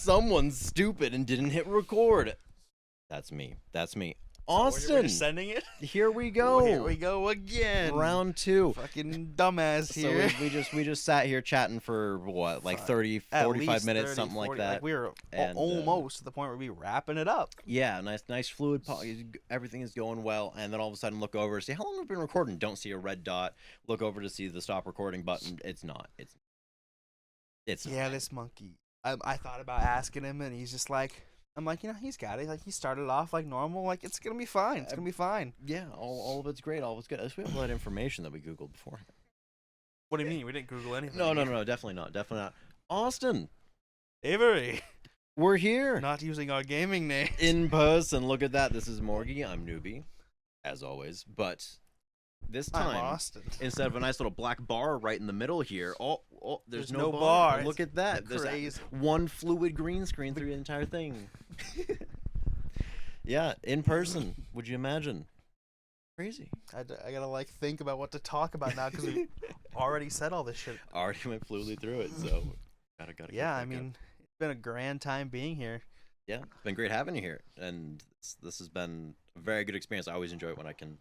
Someone's stupid and didn't hit record. That's me. That's me. We're Austin, just sending it. here we go. Here we go again. Round 2. Fucking dumbass So here. we just sat here chatting for what, like Fuck. 30, At 45 least minutes, 30, something 40, like that. Like we were And, almost to the point where we wrapping it up. Yeah, nice fluid. Everything is going well, and then all of a sudden, look over, see how long we've been recording. Don't see a red dot. Look over to see the stop recording button. It's not. It's Yeah, not. this monkey. I thought about asking him, and he's just like, I'm like, he's got it. Like he started off like normal. Like it's gonna be fine. It's gonna be fine. Yeah, all of it's great. All of it's good. At least we have a lot of information that we Googled beforehand. What do you mean? We didn't Google anything. No, definitely not. Definitely not. Austin, Avery. we're here Not using our gaming name. in person. Look at that. This is Morgie. I'm Newbie, as always. But this I'm time, Austin. instead of a nice little black bar right in the middle here, there's no no bar. bar. Look at that. There's Crazy. one fluid green screen through the entire thing. Yeah, in person. Would you imagine? Crazy. I gotta like think about what to talk about now because we already said all this shit. Already went fluidly through it, so gotta. Get Yeah, back I up. mean, it's been a grand time being here. Yeah, it's been great having you here, and this has been a very good experience. I always enjoy it when I can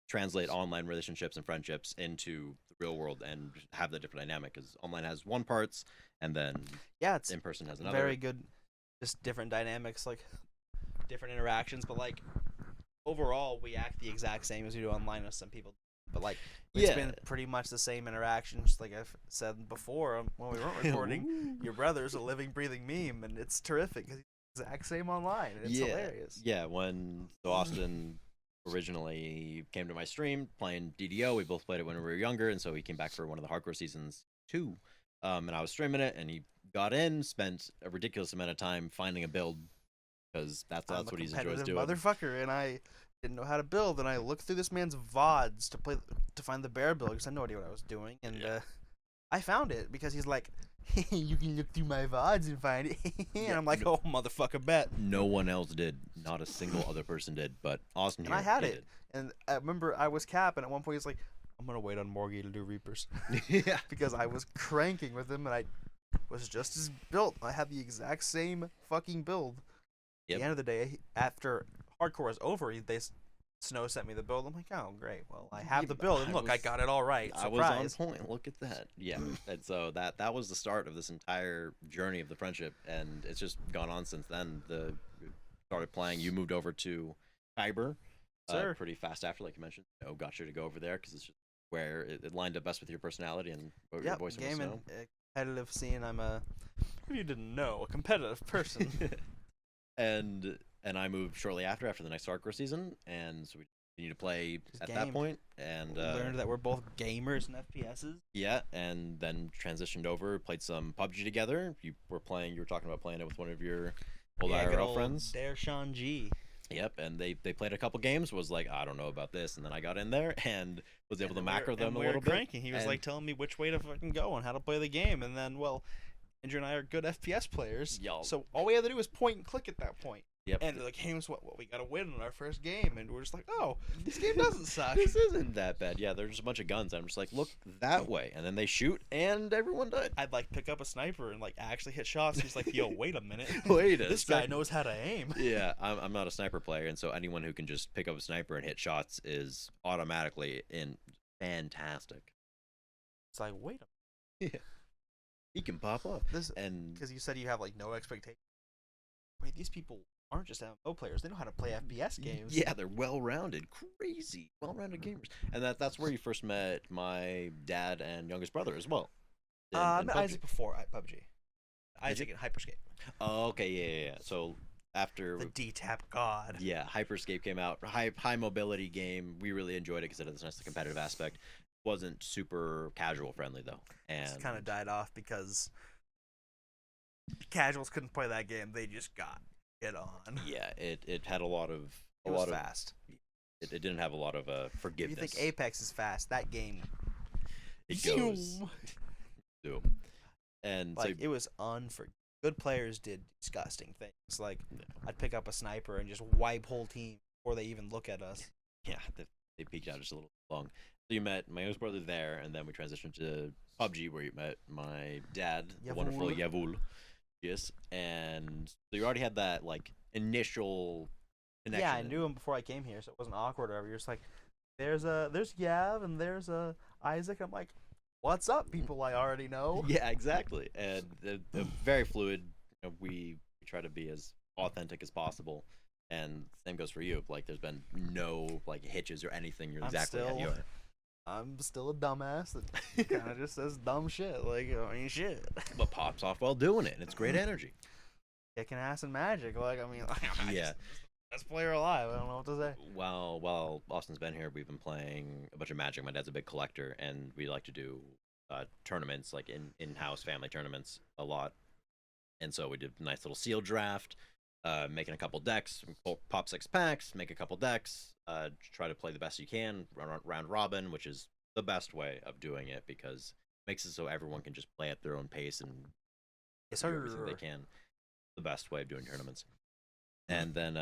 translate online relationships and friendships into the real world and have the different dynamic. Because online has one parts, and then Yeah, it's in person has another. very good. Just different dynamics, like different interactions, but like overall, we act the exact same as we do online with some people. But like, it's Yeah. been pretty much the same interactions. Like I've said before when we weren't recording, your brother's a living, breathing meme, and it's terrific because he's the exact same online. And it's hilarious. Yeah, when Austin originally came to my stream playing DDO, we both played it when we were younger, and so he came back for one of the hardcore seasons too. And I was streaming it, and he got in, spent a ridiculous amount of time finding a build because that's I'm what a he enjoys competitive doing. motherfucker, and I didn't know how to build, and I looked through this man's VODs to find the bear build because I had no idea what I was doing, and Yeah. I found it because he's like, you can look through my VODs and find it, and Yeah, I'm like, oh motherfucker, bet. No one else did. Not a single other person did. But Austin And here, I had he it, and I remember I was capping at one point. He's like, I'm gonna wait on Morgie to do Reapers did. Yeah. because I was cranking with him, and I was just as built. I had the exact same fucking build. Yep. At the end of the day, after hardcore was over, Snow sent me the build. I'm like, oh great, well I have Yeah, the but build, and I look, I was- got it all right. I was on Surprise! point. Look at that. Yeah. And so that was the start of this entire journey of the friendship, and it's just gone on since then. Started playing. You moved over to Kyber, Sure. pretty fast after, like you mentioned. Got you to go over there because it's just where it lined up best with your personality and what your Yep, voice was. gaming, competitive scene. I'm if you didn't know, a competitive person. and I moved shortly after the next hardcore season, and so we continued to play Just at that gamed. point, and Learned that we're both gamers and FPSs. yeah, and then transitioned over, played some PUBG together. You were talking about playing it with one of your old Yeah, good IRL old friends. Dare Sean G. Yep, and they played a couple games. Was like, I don't know about this, and then I got in there and was able to macro them a little bit. Cranking. He was and- like telling me which way to fucking go and how to play the game, and then Andrew and I are good FPS players. Y'all- So all we had to do was point and click at that point. Yep. And the game's what we gotta win in our first game, and we're just like, oh, this game doesn't suck. This isn't that bad. Yeah, there's just a bunch of guns. And I'm just like, look that way, and then they shoot, and everyone died. I'd like pick up a sniper and like actually hit shots. He's like, yo, wait a minute. Wait a This guy second. knows how to aim. Yeah, I'm not a sniper player, and so anyone who can just pick up a sniper and hit shots is automatically fantastic. It's like, wait a He can pop up, this and because you said you have like no expectation. Wait, these people aren't just MMO players. They know how to play FPS games. yeah, they're well-rounded, crazy, well-rounded gamers, and that's where you first met my dad and youngest brother as well. I in met PUBG. Isaac before PUBG. Isaac and Hyperscape. Oh, okay, yeah. So after The D-Tap god. yeah, Hyperscape came out, high mobility game. We really enjoyed it because it had this nice competitive aspect. Wasn't super casual friendly though, and It's kind of died off because casuals couldn't play that game. They just got it on. yeah, it had a lot of It was fast. It didn't have a lot of If you forgiveness. think Apex is fast, that game, it goes through. And like so it was good players did disgusting things. Like I'd pick up a sniper and just wipe whole team before they even look at us. yeah, they peaked out just a little long. So you met my youngest brother there, and then we transitioned to PUBG, where you met my dad, the wonderful Yavul. Yavul. Yes, and so you already had that like initial connection. Yeah, I knew him before I came here, so it wasn't awkward or whatever. You're just like, there's Yav and there's Isaac. I'm like, what's up, people I already know? Yeah, exactly, and they're very fluid. We try to be as authentic as possible, and same goes for you. Like, there's been no like hitches or anything. You're exactly how you are. I'm still a dumbass that kind of just says dumb shit. Like, I mean, shit. But pops off while doing it, and it's great energy. Kicking ass and magic. Like, I mean, Yeah. Best player alive. I don't know what to say. While Austin's been here, we've been playing a bunch of Magic. My dad's a big collector, and we like to do tournaments, like in-house family tournaments, a lot. And so we did a nice little seal draft, making a couple decks, pop 6 packs, make a couple decks, try to play the best you can, run round robin, which is the best way of doing it because it makes it so everyone can just play at their own pace and Yes, do sir. everything they can. The best way of doing tournaments. And then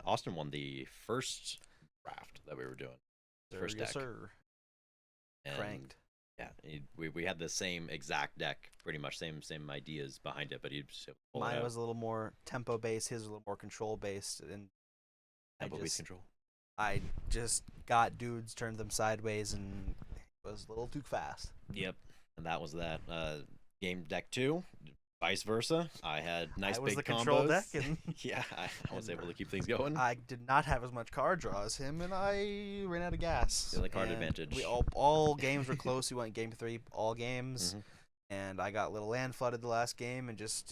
Austin won the first draft that we were doing. First deck. Yes, sir. And Cranked. yeah, we had the same exact deck, pretty much same ideas behind it, but he just pulled it Mine out. was a little more tempo based. His was a little more control based, and Tempo based control. I just got dudes, turned them sideways, and it was a little too fast. Yep, and that was that. Game deck 2, vice versa. I had nice I was big the combos. control deck, and yeah, I was able to keep things going. I did not have as much card draw as him, and I ran out of gas. The only card And advantage. We all games were close. We went game 3, all games, Mhm. and I got little land flooded the last game, and just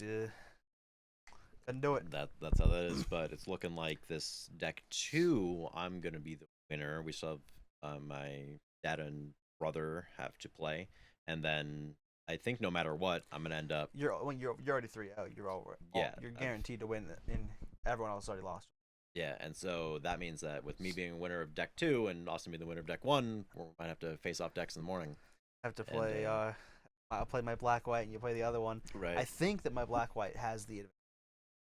couldn't do it. That's how that is, but it's looking like this deck 2, I'm gonna be the winner. We still have my dad and brother have to play, and then I think no matter what, I'm gonna end up. You're already 3 out. Yeah, You're I've- guaranteed to win, and everyone else already lost. Yeah, and so that means that with me being a winner of deck 2 and Austin being the winner of deck 1, we might have to face off decks in the morning. I have to And, play. I'll play my black white, and you play the other one. Right. I think that my black white has the advantage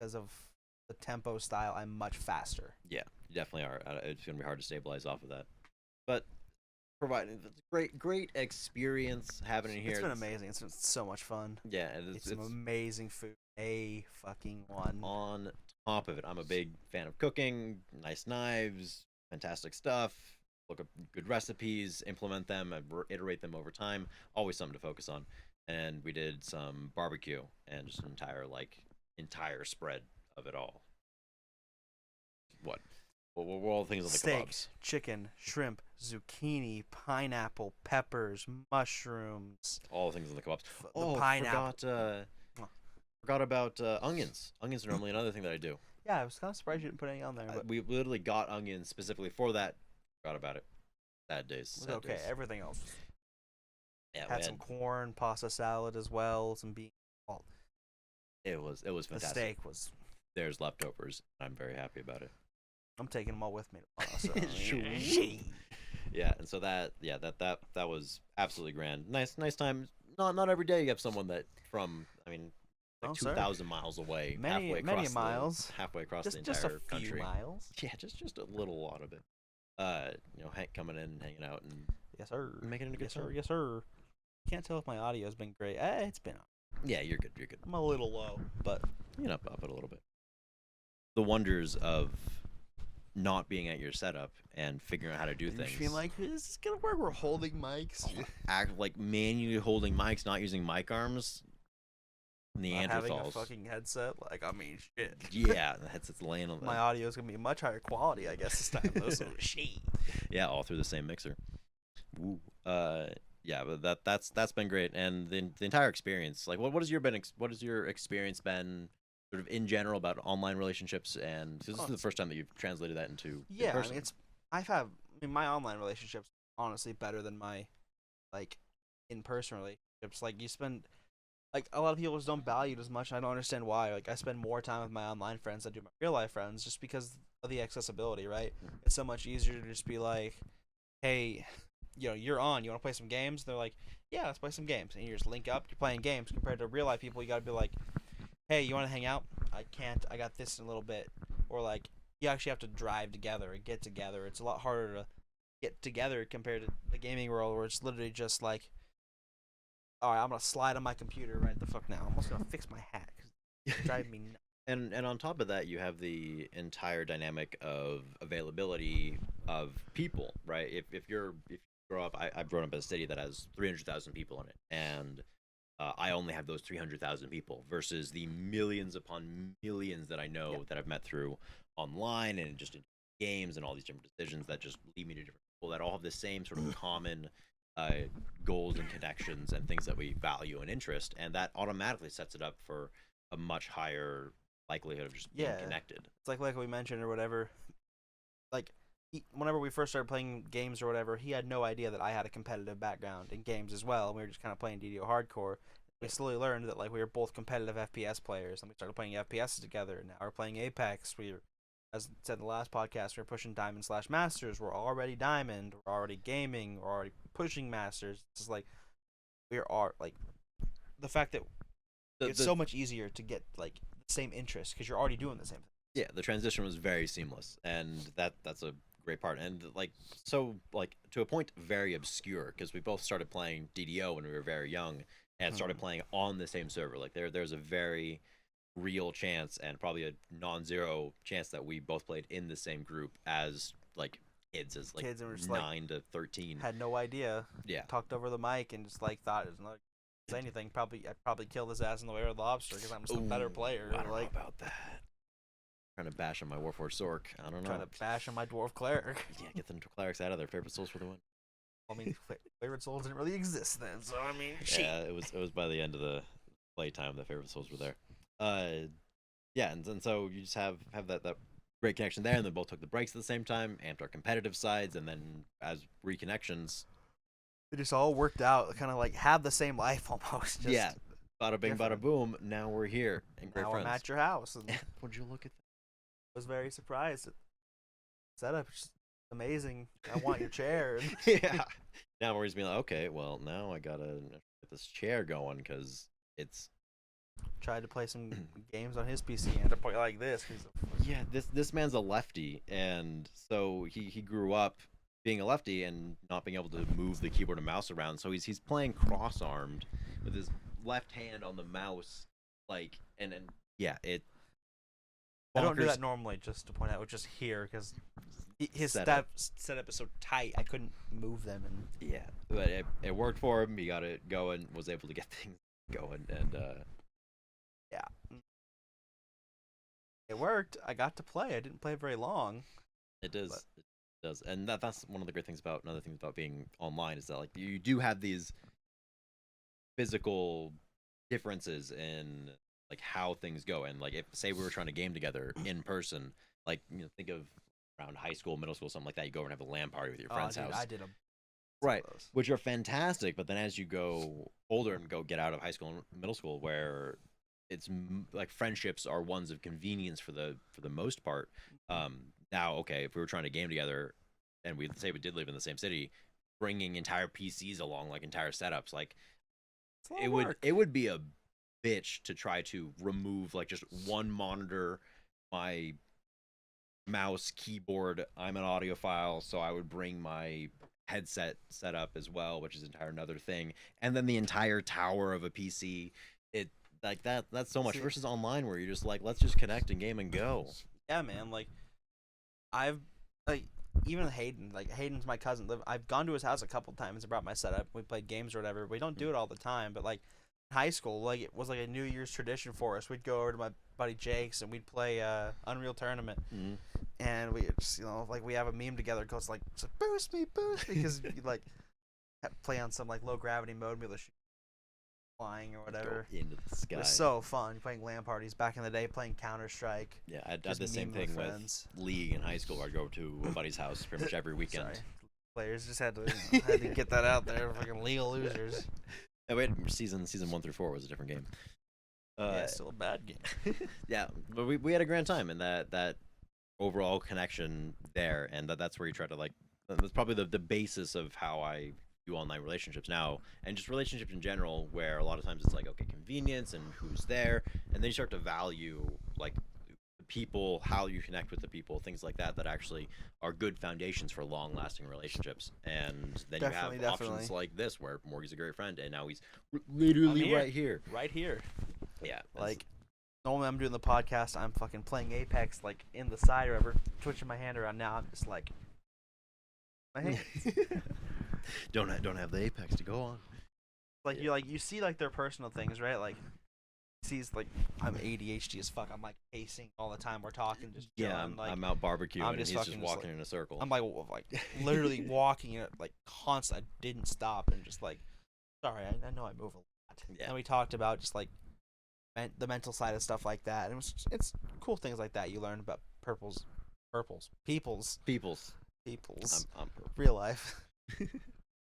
because of the tempo style. I'm much faster. Yeah, you definitely are. It's gonna be hard to stabilize off of that, but providing it's great experience having it here. It's been amazing. It's been so much fun. Yeah, and It's some amazing food. A fucking one. on top of it. I'm a big fan of cooking, nice knives, fantastic stuff. Look up good recipes, implement them, and iterate them over time. Always something to focus on. And we did some barbecue and just an entire spread of it all. What were all the things on the Steak, kebabs? chicken, shrimp, zucchini, pineapple, peppers, mushrooms. All the things on the kebabs. The pineapple. Forgot about onions. Onions are normally another thing that I do. Yeah, I was kind of surprised you didn't put any on there. But We literally got onions specifically for that. Forgot about it. Sad days. it was Sad okay. days. Everything else Yeah, had we some corn, pasta salad as well, some beans. it was The fantastic. steak was. There's leftovers. I'm very happy about it. I'm taking them all with me tomorrow. So. Sweet. Yeah, and so that was absolutely grand. Nice time. Not every day you have someone that from Oh, sir. 2,000 miles away, Many miles. halfway across the Just entire a few country. miles. Yeah, just a little lot of it. Hank coming in, hanging out, and Yes, sir. making it a good Yes, sir. time. Yes, sir. Can't tell if my audio's been great. It's been. Yeah, you're good. You're good. I'm a little low, but You know, up it a little bit. The wonders of not being at your setup and figuring out how to do you things. just being like, is this gonna work? We're holding mics. Act like manually holding mics, not using mic arms. Not having a Neanderthals. fucking headset. Like, I mean, shit. Yeah, the headset's laying on My the. audio is gonna be much higher quality, I guess, this time. Though, so shit. Yeah, all through the same mixer. Ooh. Yeah, but that's been great, and the entire experience. Like, what has your experience been, sort of in general about online relationships? And 'cause this is the first time that you've translated that into in Yeah, I person. mean, my online relationships honestly better than my like in-person relationships. Like, you spend like a lot of people just don't value it as much. I don't understand why. Like, I spend more time with my online friends than I do my real life friends, just because of the accessibility. Right? It's so much easier to just be like, hey, you're on. You want to play some games? They're like, yeah, let's play some games, and you just link up. You're playing games. Compared to real life people, you got to be like, hey, you want to hang out? I can't. I got this in a little bit. Or like, you actually have to drive together and get together. It's a lot harder to get together compared to the gaming world, where it's literally just like, all right, I'm gonna slide on my computer right the fuck now. I'm almost gonna fix my hat. Drive me nuts. And on top of that, you have the entire dynamic of availability of people, right? If you grow up, I've grown up in a city that has 300,000 people in it, and I only have those 300,000 people versus the millions upon millions that I know Yeah. that I've met through online and just in games and all these different decisions that just lead me to different people that all have the same sort of common uh, goals and connections and things that we value and interest, and that automatically sets it up for a much higher likelihood of just being Yeah. connected. It's like we mentioned or whatever. Like whenever we first started playing games or whatever, he had no idea that I had a competitive background in games as well. And we were just kind of playing DDO hardcore. We slowly learned that like we were both competitive FPS players, and we started playing FPS together. And now we're playing Apex. As said in the last podcast, we're pushing Diamond slash Masters. We're already Diamond. We're already gaming. We're already pushing Masters. It's just like we are like the fact that it's so much easier to get like the same interest because you're already doing the same thing. Yeah, the transition was very seamless, and that's a great part. And like like to a point, very obscure because we both started playing DDO when we were very young and started playing on the same server. Like there's a very real chance and probably a non-zero chance that we both played in the same group as like kids, as like Kids, and we're just 9 to 13. had no idea. Yeah. Talked over the mic and just like thought it was not say anything. I'd probably kill his ass in the way of the lobster because I'm just a better player. I don't like know about that. Trying to bash on my Warforged Sork. I don't know. trying to bash on my dwarf cleric. Yeah, get them clerics out of their favorite souls for the win. I mean, favorite souls didn't really exist then, so I mean, shit. Yeah, it was by the end of the playtime that favorite souls were there. Yeah, and so you just have that great connection there, and then both took the breaks at the same time, amped our competitive sides, and then as reconnections. It just all worked out. Kind of like have the same life almost. Just Yeah, bada bing, bada different. boom. Now we're here and great now friends. I'm at your house, and Would you look at was very surprised. Setup just amazing. I want your chair. that? Yeah. Now we're just being like, okay, well now I gotta get this chair going because it's Tried to play some games on his PC and to play like this. yeah. This man's a lefty, and so he grew up being a lefty and not being able to move the keyboard and mouse around. So he's playing cross-armed with his left hand on the mouse, like and yeah, it. I don't do bonkers that normally. Just to point out, just here because his setup. setup is so tight. I couldn't move them, and Yeah, but it worked for him. He got it going, was able to get things going, and yeah, it worked. I got to play. I didn't play very long. it does. But- It does, and that's one of the great things about another thing about being online is that like you do have these physical differences in like how things go, and like if say we were trying to game together in person, like think of around high school, middle school, something like that. You go over and have a LAN party with your friend's dude, house. I did a Right, which are fantastic, but then as you go older and go get out of high school and middle school where it's like friendships are ones of convenience for the most part. Now okay, if we were trying to game together and we say we did live in the same city, bringing entire PCs along, like entire setups, like it would be a bitch to try to remove like just one monitor, my mouse, keyboard. I'm an audiophile, so I would bring my headset setup as well, which is another thing, and then the entire tower of a PC. It like that's so much See- versus online where you're just like, let's just connect and game and go. Yeah, man. Like, I've like even Hayden. Like Hayden's my cousin. I've gone to his house a couple times and brought my setup. We played games or whatever. We don't do it all the time, but like in high school, like it was like a New Year's tradition for us. We'd go over to my buddy Jake's and we'd play Unreal Tournament. Mhm. And we just like we have a meme together because like it's like boost me because you like play on some like low gravity mode, be able to shoot flying or whatever. Go into the It sky. was so fun playing LAN parties back in the day, playing Counter Strike. Yeah, I did just the same meme thing with friends. League in high school. I'd go to a buddy's house pretty much every weekend. Sorry. Players just had to get that out there. Fucking legal losers. And we had season 1 through 4 was a different game. Yeah, still a bad game. Yeah, but we had a grand time, and that overall connection there, and that's where you try to like. That's probably the basis of how I do online relationships now, and just relationships in general, where a lot of times it's like, okay, convenience and who's there, and then you start to value like the people, how you connect with the people, things like that actually are good foundations for long-lasting relationships. And then Definitely, you have definitely. options like this, where Morgie's a great friend, and now he's literally here. right here. Right here. Yeah, Like normally I'm doing the podcast, I'm fucking playing Apex like in the side or ever twitching my hand around. Now I'm just like, my hands. Don't have the apex to go on. Like you see like their personal things, right? Like sees like I'm ADHD as fuck. I'm like pacing all the time. We're talking, just chilling. Yeah, like, I'm out barbecuing, I'm and just he's just fucking just, walking in a circle. I'm like literally walking it like constant. I didn't stop and just like, sorry, I know I move a lot. Yeah. And we talked about just like the mental side of stuff like that. And it's cool things like that you learn about people's People's. I'm real life.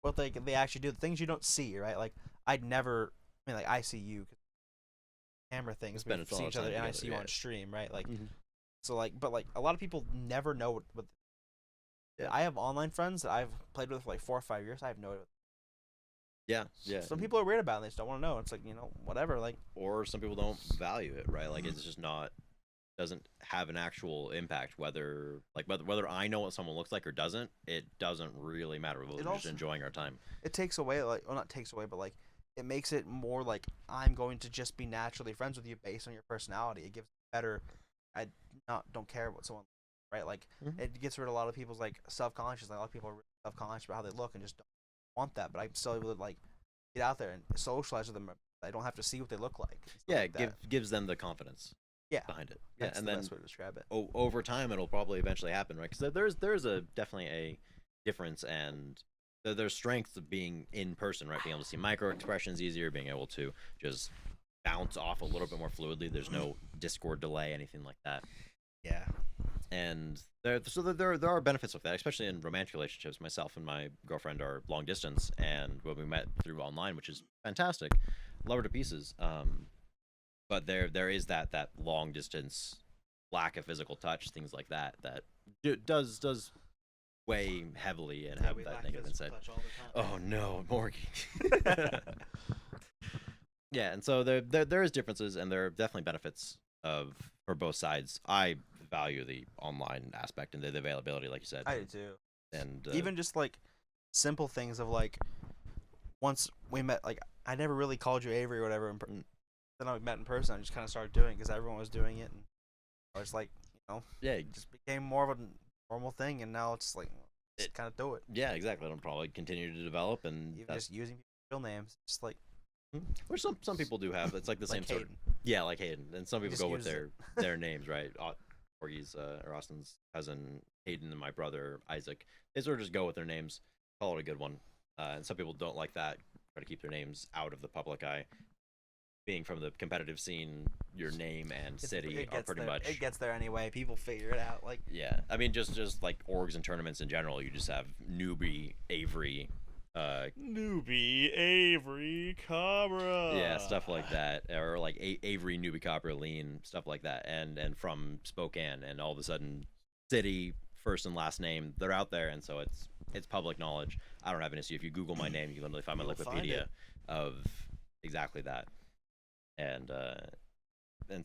What they actually do, the things you don't see, right? Like I'd never, I mean, like I see you, camera things, Spend we've a lot seen of each other, time and I together, see you yeah. on stream, right? Like Mhm. so, like, but like a lot of people never know what Yeah. I have online friends that I've played with for like 4 or 5 years. I have no. Yeah, yeah. Some people are weird about it. They just don't want to know. It's like, whatever. Like, Or some people don't value it, right? Like it's just not doesn't have an actual impact whether I know what someone looks like or doesn't. It doesn't really matter. We're just also- enjoying our time. it takes away, like, well, not takes away, but like it makes it more like I'm going to just be naturally friends with you based on your personality. It gives better. I don't care what someone, right? Like Mhm. it gets rid of a lot of people's like self-conscious. Like a lot of people are self-conscious about how they look and just don't want that. But I'm still able to like get out there and socialize with them. I don't have to see what they look like. and stuff Yeah, like that. gives them the confidence Yeah, behind it. Yeah, that's and the then best way to describe it. over time it'll probably eventually happen, right? Because there's a definitely a difference, and there's strengths of being in person, right? Being able to see micro expressions easier, being able to just bounce off a little bit more fluidly. There's no Discord delay, anything like that. Yeah. And there are benefits with that, especially in romantic relationships. Myself and my girlfriend are long distance, and when we met through online, which is fantastic, love her to pieces. But there is that long distance lack of physical touch, things like that does weigh heavily and have that negative insight. Oh no, Morgie. Yeah, and so there is differences, and there are definitely benefits of for both sides. I value the online aspect and the availability, like you said. I do too. And Even just like simple things of like once we met, like I never really called you Avery or whatever. Then I met in person. I just kind of started doing it because everyone was doing it, and I was like, yeah, it just became more of a normal thing, and now it's like just kind of do it. yeah, exactly. It'll probably continue to develop, and Even just using real names, just like which some people do have. It's like the same like sort of Hayden. yeah, like Hayden, and some people just go with use it. their names, right? Corgie's or Austin's cousin Hayden and my brother Isaac. They sort of just go with their names, call it a good one. And some people don't like that, try to keep their names out of the public eye. Being from the competitive scene, your name and city are pretty much. It gets there anyway. People figure it out. Like Yeah, I mean, just like orgs and tournaments in general, you just have newbie Avery. Newbie Avery Cabra. Yeah, stuff like that, or like Avery Newbie Copper Lean, stuff like that, and from Spokane, and all of a sudden, city first and last name, they're out there, and so it's public knowledge. I don't have an issue if you Google my name, you can literally find my You'll find Wikipedia it. of exactly that, and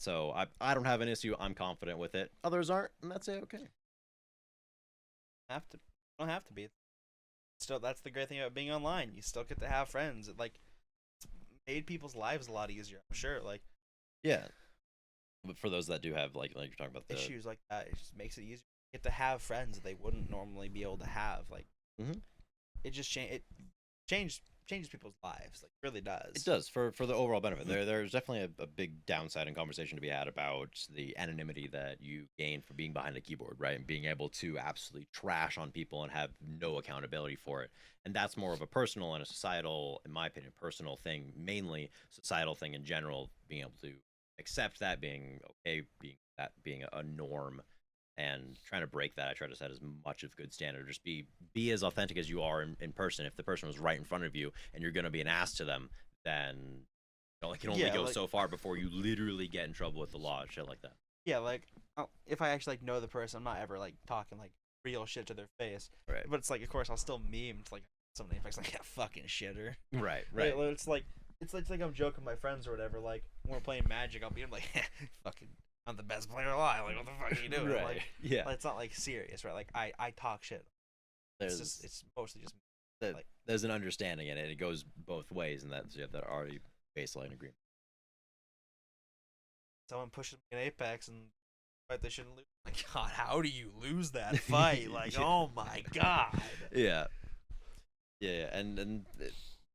so I don't have an issue. I'm confident with it. Others aren't, and that's okay. Don't have to be. Still, that's the great thing about being online. You still get to have friends. It's made people's lives a lot easier. I'm sure. Like Yeah, but for those that do have like you're talking about the issues like that, it just makes it easier. You get to have friends that they wouldn't normally be able to have. Like Mhm. it just changes people's lives. Like really does. It does for the overall benefit. There's definitely a big downside and conversation to be had about the anonymity that you gain from being behind a keyboard, right? And being able to absolutely trash on people and have no accountability for it. And that's more of a personal and a societal, in my opinion, personal thing, mainly societal thing in general. Being able to accept that being okay, being a norm, and trying to break that. I try to set as much of good standard. Just be as authentic as you are in person. If the person was right in front of you and you're gonna be an ass to them, then it can only Yeah, go like- so far before you literally get in trouble with the law and shit like that. Yeah, like if I actually know the person, I'm not ever like talking like real shit to their face. Right. But it's like, of course, I'll still meme to like somebody if like, yeah, fucking shitter. Right. Right. It's like I'm joking with my friends or whatever. Like when we're playing Magic, I'll be like, fucking, I'm the best player alive. Like what the fuck are you doing? Right. Like, Yeah. it's not like serious, right? Like I talk shit. It's mostly just like there's an understanding in it. It goes both ways, and that's you have that already baseline agreement. someone pushes me in Apex and fight they shouldn't lose. Like, God, how do you lose that fight? Like, Yeah. oh my God. Yeah. Yeah,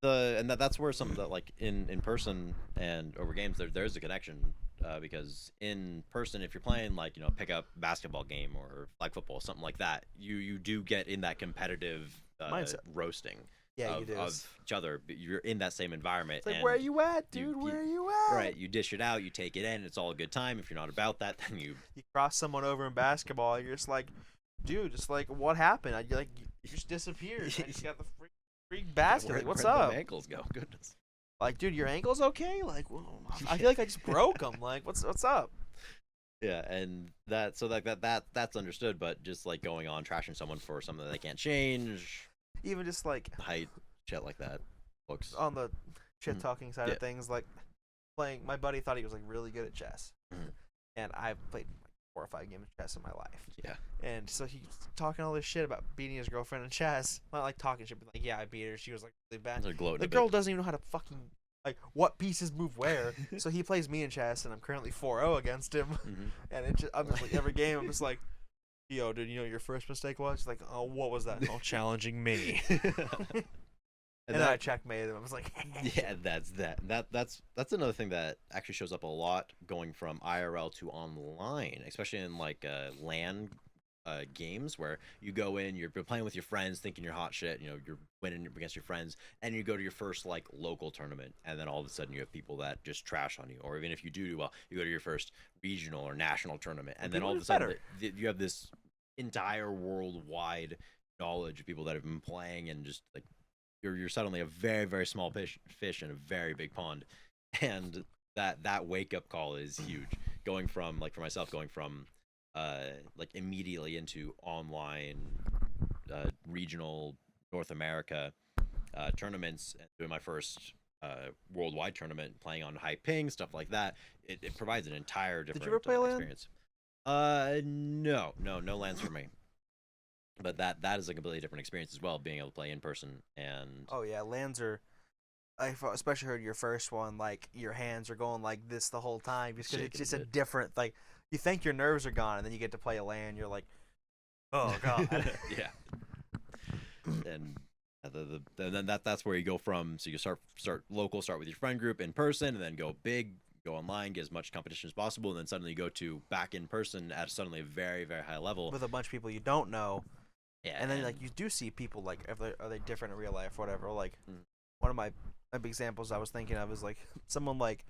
that's where some of the like in person and over games there's a connection because in person if you're playing like pick up basketball game or flag football something like that you do get in that competitive Mindset. roasting Yeah, you of, do. of each other. But you're in that same environment. It's like, and where you at, you- dude? you- Where you at? Right, you dish it out, you take it in, it's all a good time. If you're not about that, then you You cross someone over in basketball, you're just like, dude, just like, what happened? You just disappeared. I just got the freak basket. where, Like, what's where'd up? them ankles go? Goodness. Like, dude, your ankle's okay? Like, well, I feel like I just broke them. Like, what's up? Yeah, and that's understood, but just like going on trashing someone for something that they can't change, Even just like height, shit like that, looks. on the shit talking side Yeah. of things, like playing. My buddy thought he was like really good at chess, Mhm. and I've played like 4 or 5 games of chess in my life. Yeah. And so he's talking all this shit about beating his girlfriend in chess. Not like talking shit, but like, yeah, I beat her. She was like really bad. They're gloating The a bit. girl doesn't even know how to fucking like what pieces move where. So he plays me in chess, and I'm currently 4-0 against him. Mhm. And it just, I'm just like every game, I'm just like, yo, dude, you know what your first mistake was? He's like, oh, what was that? Oh, challenging me. And then I checkmated him. I was like, yeah, that's another thing that actually shows up a lot going from IRL to online, especially in like LAN games where you go in, you're playing with your friends, thinking you're hot shit, you're winning against your friends, and you go to your first like local tournament, and then all of a sudden you have people that just trash on you, or even if you do well, you go to your first regional or national tournament, and then people all are of a sudden better. you have this entire worldwide knowledge of people that have been playing, and just like you're suddenly a very very small fish in a very big pond, and that wake up call is huge. Going from like for myself, going from like immediately into online regional North America tournaments, and doing my first worldwide tournament, playing on high ping stuff like that. It provides an entire different ever play LAN? experience. No lands for me. But that is a completely different experience as well, being able to play in person. And oh yeah, lands are. I've especially heard your first one, like your hands are going like this the whole time, just because it's Shaking just a a bit. different like. You think your nerves are gone, and then you get to play a LAN, you're like, oh god. yeah. And then that's where you go from. So you start local, start with your friend group in person, and then go big, go online, get as much competition as possible, and then suddenly go to back in person at suddenly a very very high level. With a bunch of people you don't know. Yeah, And then like you do see people like are they different in real life or whatever. Like Mm. one of my big examples I was thinking of is like someone like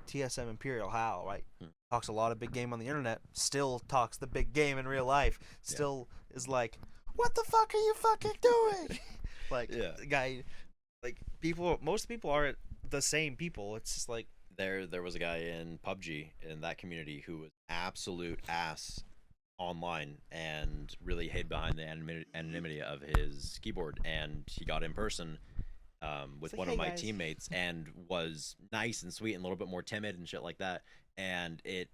TSM Imperial Hal, right? Mm. Talks a lot of big game on the internet, still talks the big game in real life, still is like, what the fuck are you fucking doing? Like Yeah. the guy, like most people aren't the same people. It's just like there was a guy in PUBG in that community who was absolute ass online and really hid behind the anonymity of his keyboard, and he got in person with like, one "Hey, of my guys." teammates and was nice and sweet and a little bit more timid and shit like that, and it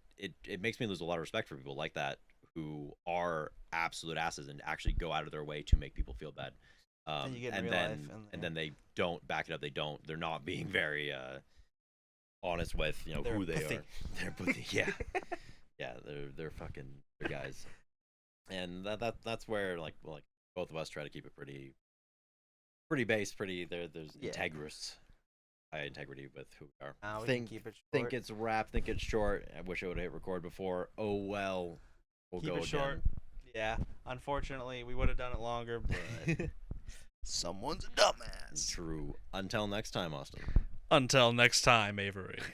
makes me lose a lot of respect for people like that who are absolute asses and actually go out of their way to make people feel bad. And you get in and real then life and then they don't back it up. They're not being very honest with They're who they pithy. are. They're pithy. Yeah, they're fucking they're guys, and that's where like both of us try to keep it pretty base, there's Yeah. integrous, high integrity with who we are. we can think keep it short. think it's wrap, think it's short. I wish I would have hit record before. Oh well, we'll Keep go it short. again. Yeah, unfortunately, we would have done it longer, but someone's a dumbass. True. Until next time, Austin. Until next time, Avery.